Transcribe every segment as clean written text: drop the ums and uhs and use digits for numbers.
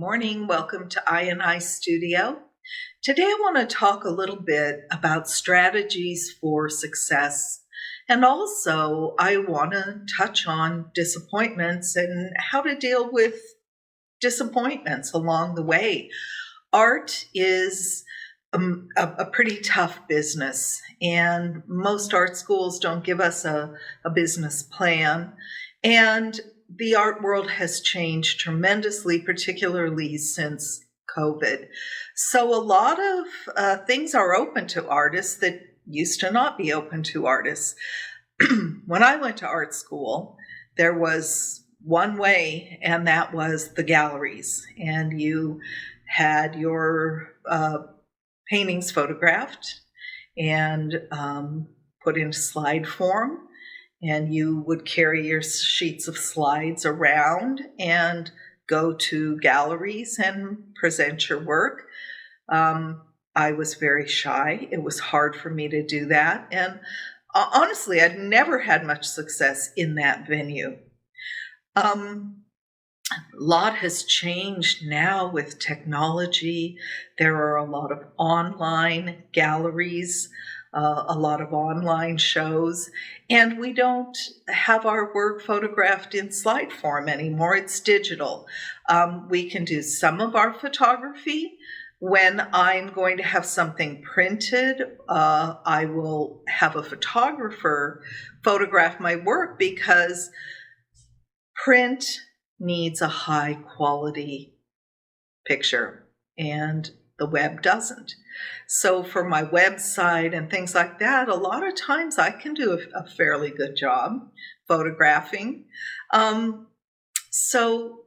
morning. Welcome to I Studio. Today I want to talk a little bit about strategies for success. And also I want to touch on disappointments and how to deal with disappointments along the way. Art is a pretty tough business, and most art schools don't give us a business plan. And the art world has changed tremendously, particularly since COVID. So a lot of things are open to artists that used to not be open to artists. When I went to art school, there was one way, and that was the galleries. And you had your paintings photographed and put in slide form. And you would carry your sheets of slides around and go to galleries and present your work. I was very shy. It was hard for me to do that. And honestly, I'd never had much success in that venue. A lot has changed now with technology. There are a lot of online galleries, a lot of online shows, and we don't have our work photographed in slide form anymore. It's digital. We can do some of our photography. When I'm going to have something printed, I will have a photographer photograph my work because print needs a high quality picture and the web doesn't. So for my website and things like that, a lot of times I can do a fairly good job photographing. So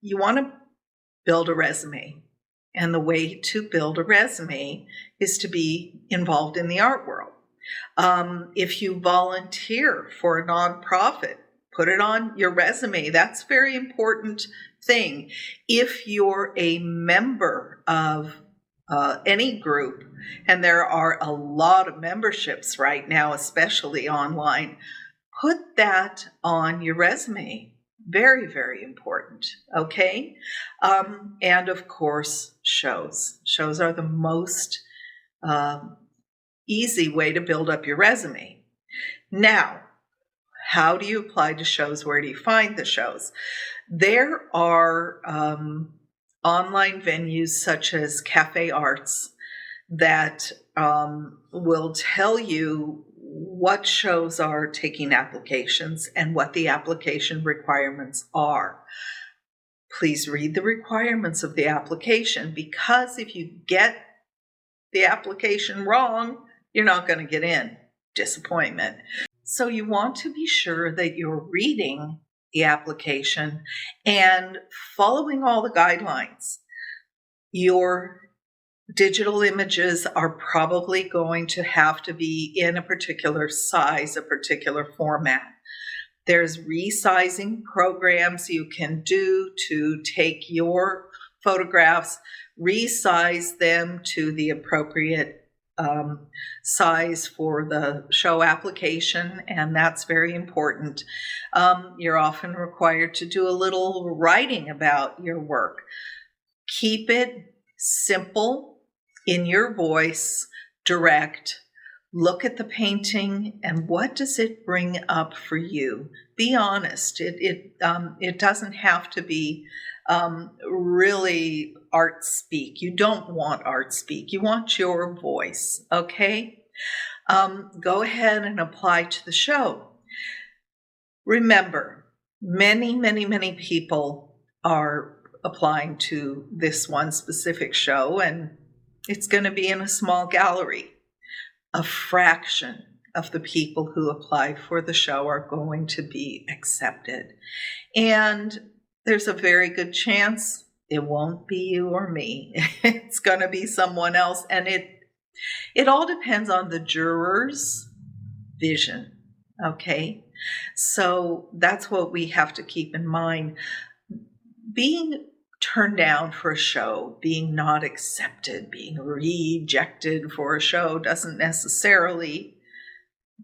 you want to build a resume. And the way to build a resume is to be involved in the art world. If you volunteer for a nonprofit, put it on your resume. That's a very important thing. If you're a member of any group, and there are a lot of memberships right now, especially online, put that on your resume. Very, very important, okay? And of course, shows. Shows are the most easy way to build up your resume. Now, how do you apply to shows? Where do you find the shows? There are online venues such as Cafe Arts that will tell you what shows are taking applications and what the application requirements are. Please read the requirements of the application, because if you get the application wrong, you're not going to get in. Disappointment. So you want to be sure that you're reading the application and following all the guidelines. Your digital images are probably going to have to be in a particular size, a particular format. There's resizing programs you can do to take your photographs, resize them to the appropriate size for the show application, and that's very important. You're often required to do a little writing about your work. Keep it simple, in your voice, direct. Look at the painting and what does it bring up for you? Be honest. It doesn't have to be really art speak. You don't want art speak. You want your voice, okay? Go ahead and apply to the show. Remember, many, many, many people are applying to this one specific show, and it's going to be in a small gallery. A fraction of the people who apply for the show are going to be accepted. And there's a very good chance it won't be you or me. It's going to be someone else. And it all depends on the juror's vision. Okay? So that's what we have to keep in mind. Being turned down for a show, being not accepted, being rejected for a show doesn't necessarily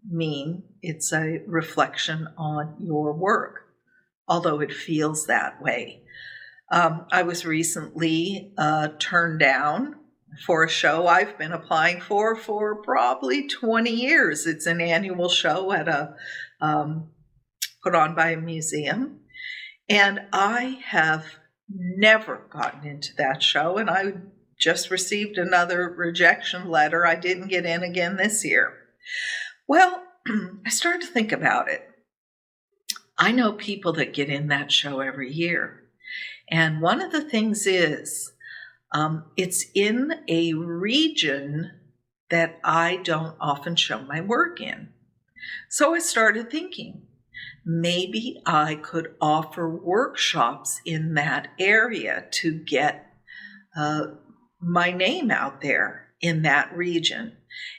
mean it's a reflection on your work, although it feels that way. I was recently turned down for a show I've been applying for probably 20 years. It's an annual show at put on by a museum. And I have never gotten into that show, and I just received another rejection letter. I didn't get in again this year. Well, I started to think about it. I know people that get in that show every year. And one of the things is, it's in a region that I don't often show my work in. So I started thinking, maybe I could offer workshops in that area to get my name out there in that region.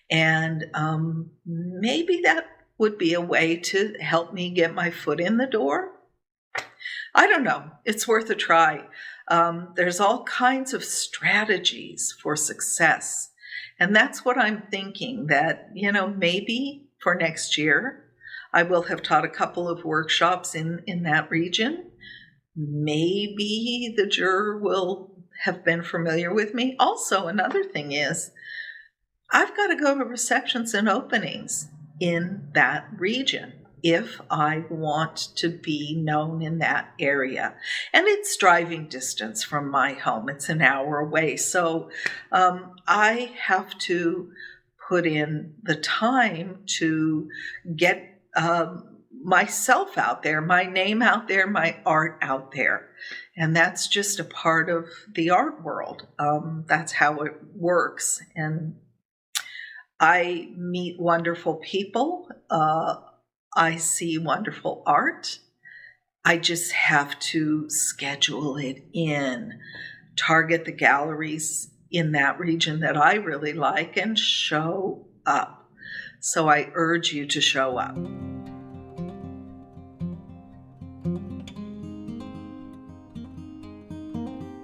And maybe that would be a way to help me get my foot in the door. I don't know. It's worth a try. There's all kinds of strategies for success. And that's what I'm thinking, that, maybe for next year, I will have taught a couple of workshops in that region. Maybe the juror will have been familiar with me. Also, another thing is, I've got to go to receptions and openings in that region if I want to be known in that area. And it's driving distance from my home. It's an hour away. So I have to put in the time to get myself out there, my name out there, my art out there. And that's just a part of the art world. That's how it works. And I meet wonderful people. I see wonderful art. I just have to schedule it in, target the galleries in that region that I really like, and show up. So I urge you to show up.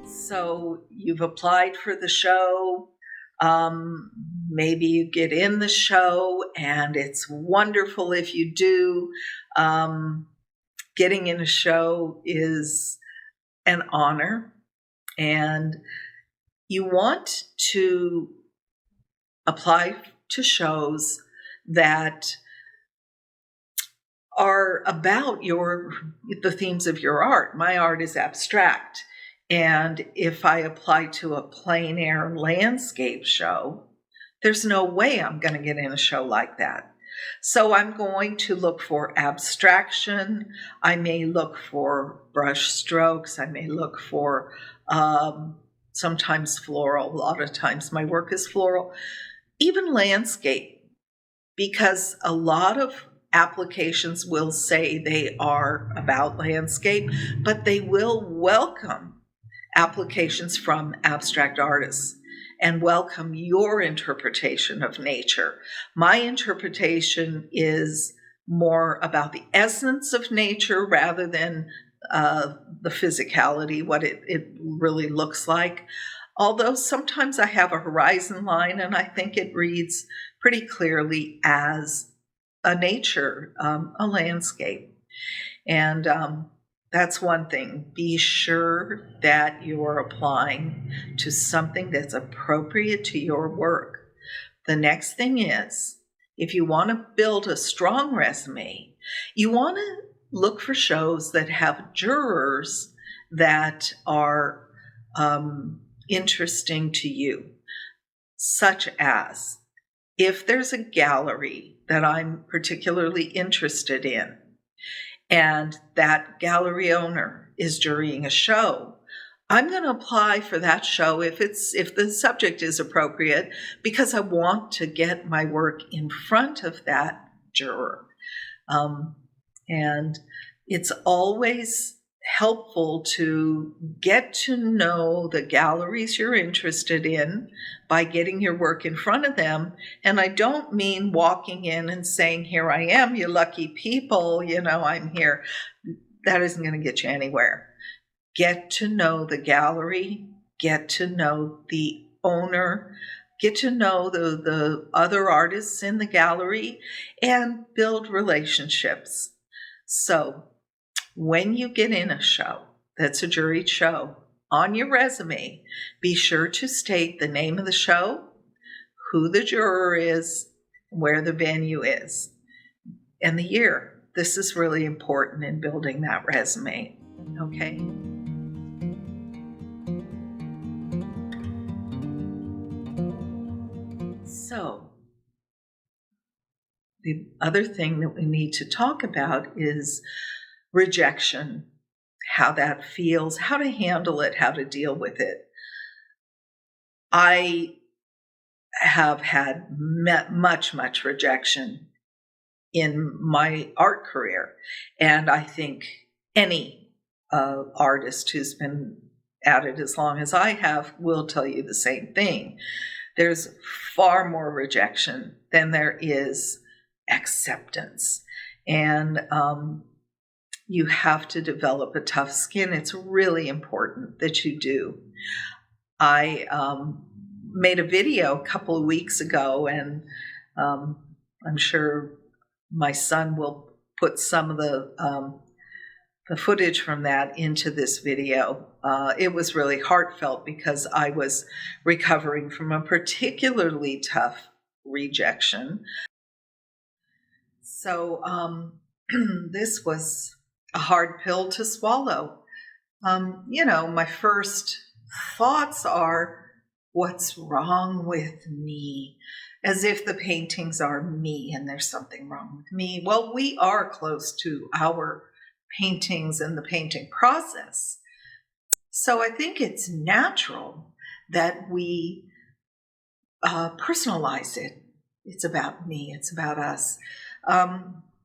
So you've applied for the show. Maybe you get in the show, and it's wonderful if you do. Getting in a show is an honor, and you want to apply to shows that are about the themes of your art. My art is abstract. And if I apply to a plein air landscape show, there's no way I'm going to get in a show like that. So I'm going to look for abstraction. I may look for brush strokes. I may look for sometimes floral. A lot of times my work is floral. Even landscape, because a lot of applications will say they are about landscape, but they will welcome applications from abstract artists and welcome your interpretation of nature. My interpretation is more about the essence of nature rather than the physicality, what it really looks like. Although sometimes I have a horizon line, and I think it reads pretty clearly as a nature, a landscape. And that's one thing. Be sure that you're applying to something that's appropriate to your work. The next thing is, if you want to build a strong resume, you want to look for shows that have jurors that are interesting to you, such as if there's a gallery that I'm particularly interested in, and that gallery owner is jurying a show, I'm going to apply for that show if the subject is appropriate, because I want to get my work in front of that juror. And it's always helpful to get to know the galleries you're interested in by getting your work in front of them. And I don't mean walking in and saying, "Here I am, you lucky people, I'm here." That isn't going to get you anywhere. Get to know the gallery, get to know the owner, get to know the other artists in the gallery, and build relationships. So when you get in a show, that's a juried show, on your resume, be sure to state the name of the show, who the juror is, where the venue is, and the year. This is really important in building that resume, okay? So, the other thing that we need to talk about is rejection, how that feels, how to handle it, how to deal with it. I have had much rejection in my art career, and I think any artist who's been at it as long as I have will tell you the same thing. There's far more rejection than there is acceptance, and you have to develop a tough skin. It's really important that you do. I made a video a couple of weeks ago, and I'm sure my son will put some of the footage from that into this video. It was really heartfelt because I was recovering from a particularly tough rejection. So this was a hard pill to swallow. My first thoughts are, what's wrong with me? As if the paintings are me and there's something wrong with me. Well, we are close to our paintings and the painting process. So I think it's natural that we personalize it. It's about me, it's about us.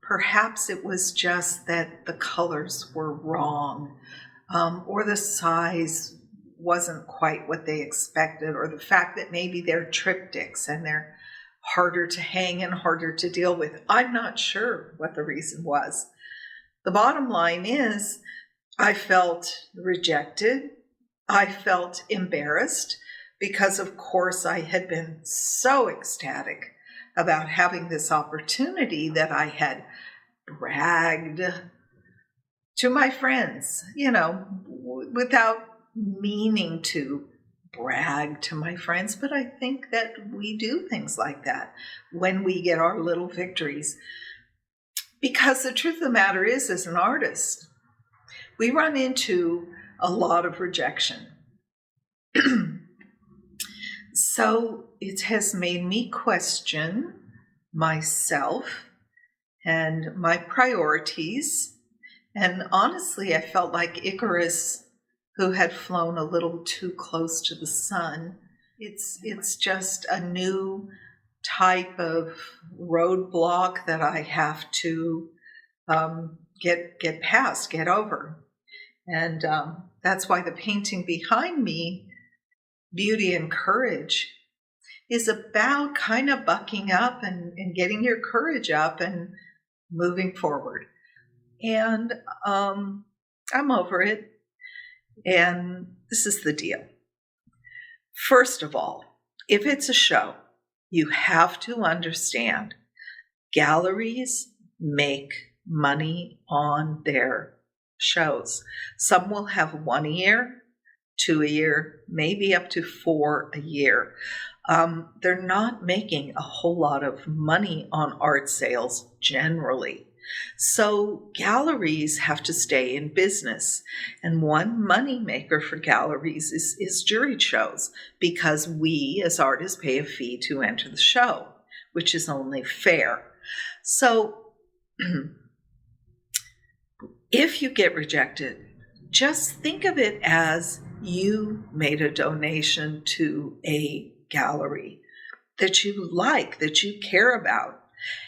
Perhaps it was just that the colors were wrong, or the size wasn't quite what they expected, or the fact that maybe they're triptychs and they're harder to hang and harder to deal with. I'm not sure what the reason was. The bottom line is, I felt rejected. I felt embarrassed because, of course, I had been so ecstatic about having this opportunity that I had bragged to my friends, without meaning to brag to my friends. But I think that we do things like that when we get our little victories. Because the truth of the matter is, as an artist, we run into a lot of rejection. So it has made me question myself and my priorities. And honestly, I felt like Icarus, who had flown a little too close to the sun. It's just a new type of roadblock that I have to get past, get over. And that's why the painting behind me, Beauty and Courage, is about kind of bucking up and getting your courage up and moving forward. And I'm over it. And this is the deal. First of all, if it's a show, you have to understand galleries make money on their shows. Some will have 1 a year, 2 a year, maybe up to 4 a year. They're not making a whole lot of money on art sales generally. So galleries have to stay in business. And one money maker for galleries is juried shows, because we as artists pay a fee to enter the show, which is only fair. So if you get rejected, just think of it as you made a donation to a gallery that you like, that you care about.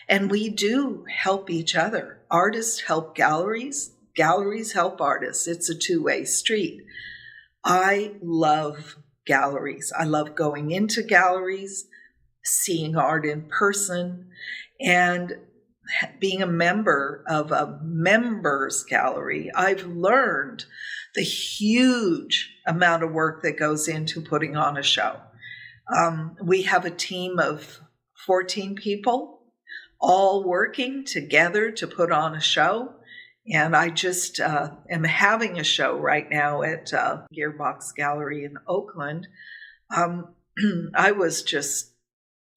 And we do help each other. Artists help galleries, galleries help artists. It's a two-way street. I love galleries. I love going into galleries, seeing art in person, and being a member of a members gallery. I've learned the huge amount of work that goes into putting on a show. We have a team of 14 people all working together to put on a show. And I just am having a show right now at Gearbox Gallery in Oakland. I was just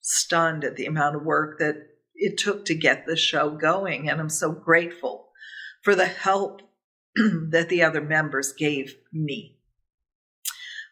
stunned at the amount of work that it took to get the show going, and I'm so grateful for the help that the other members gave me.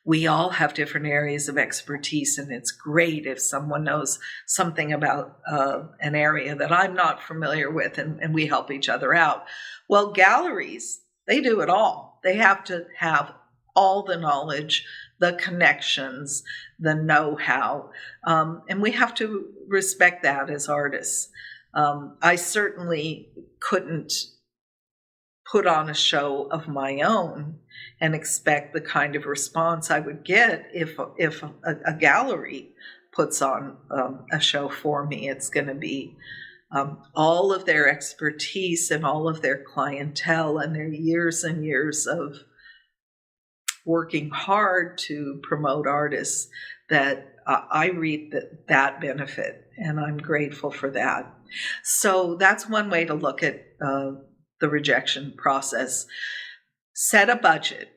We all have different areas of expertise, and it's great if someone knows something about an area that I'm not familiar with, and we help each other out. Well, galleries, they do it all. They have to have all the knowledge, the connections, the know-how, and we have to respect that as artists. I certainly couldn't put on a show of my own and expect the kind of response I would get if a gallery puts on a show for me. It's going to be all of their expertise and all of their clientele and their years and years of working hard to promote artists that I reap that benefit, and I'm grateful for that. So that's one way to look at the rejection process. Set a budget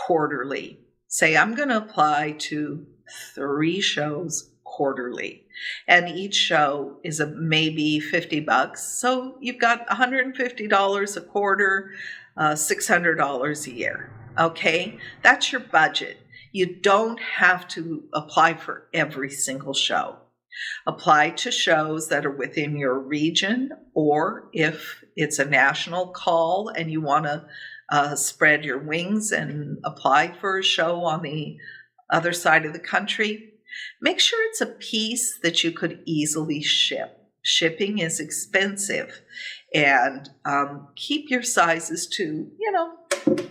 quarterly. Say, I'm going to apply to 3 shows quarterly, and each show is maybe $50. So you've got $150 a quarter, $600 a year. Okay, that's your budget. You don't have to apply for every single show. Apply to shows that are within your region, or if it's a national call and you want to spread your wings and apply for a show on the other side of the country, make sure it's a piece that you could easily ship. Shipping is expensive, and keep your sizes to,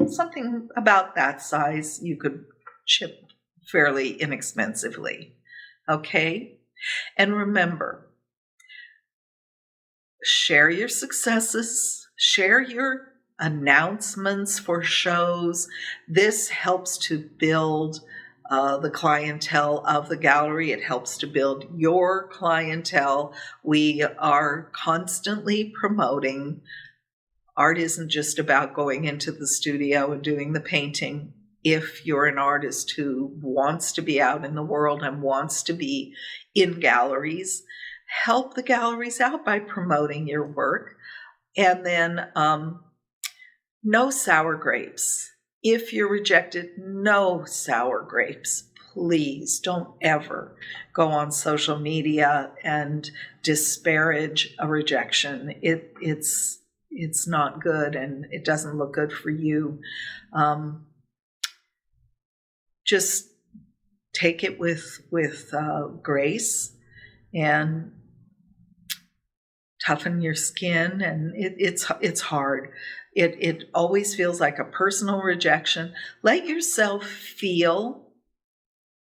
something about that size you could ship fairly inexpensively. Okay? And remember, share your successes, share your announcements for shows. This helps to build the clientele of the gallery. It helps to build your clientele. We are constantly promoting. Art isn't just about going into the studio and doing the painting. If you're an artist who wants to be out in the world and wants to be in galleries, help the galleries out by promoting your work. And then no sour grapes. If you're rejected, no sour grapes. Please don't ever go on social media and disparage a rejection. It's not good, and it doesn't look good for you. Just take it with grace and toughen your skin. And it's hard. It always feels like a personal rejection. Let yourself feel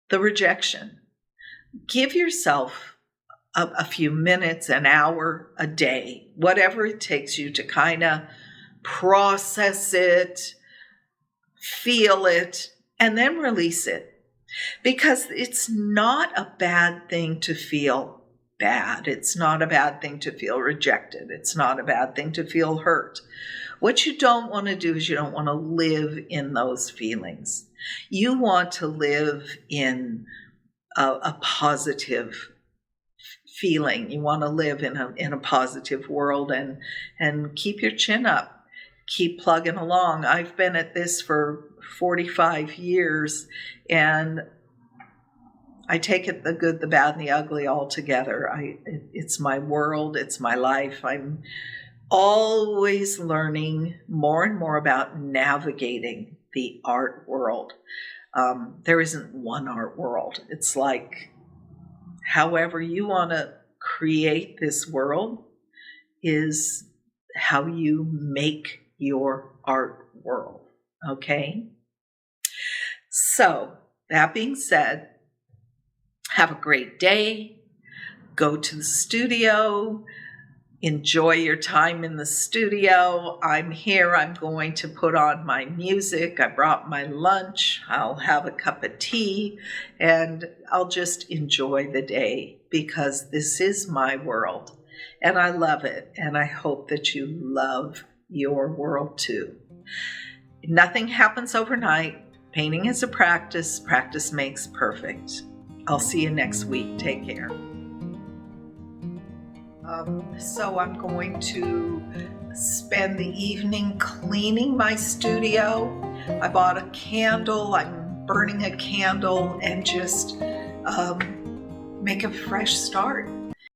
the rejection. Give yourself a few minutes, an hour, a day, whatever it takes you to kind of process it, feel it, and then release it. Because it's not a bad thing to feel bad. It's not a bad thing to feel rejected. It's not a bad thing to feel hurt. What you don't want to do is you don't want to live in those feelings. You want to live in a positive feeling. You want to live in a positive world and keep your chin up. Keep plugging along. I've been at this for 45 years, and I take it the good, the bad, and the ugly all together. It's my world. It's my life. I'm always learning more and more about navigating the art world. There isn't one art world. It's like however you want to create this world is how you make your art world. Okay? So, that being said, have a great day. Go to the studio. Enjoy your time in the studio. I'm here. I'm going to put on my music. I brought my lunch. I'll have a cup of tea, and I'll just enjoy the day because this is my world, and I love it, and I hope that you love your world too. Nothing happens overnight. Painting is a practice. Practice makes perfect. I'll see you next week. Take care. So I'm going to spend the evening cleaning my studio. I bought a candle. I'm burning a candle and just make a fresh start.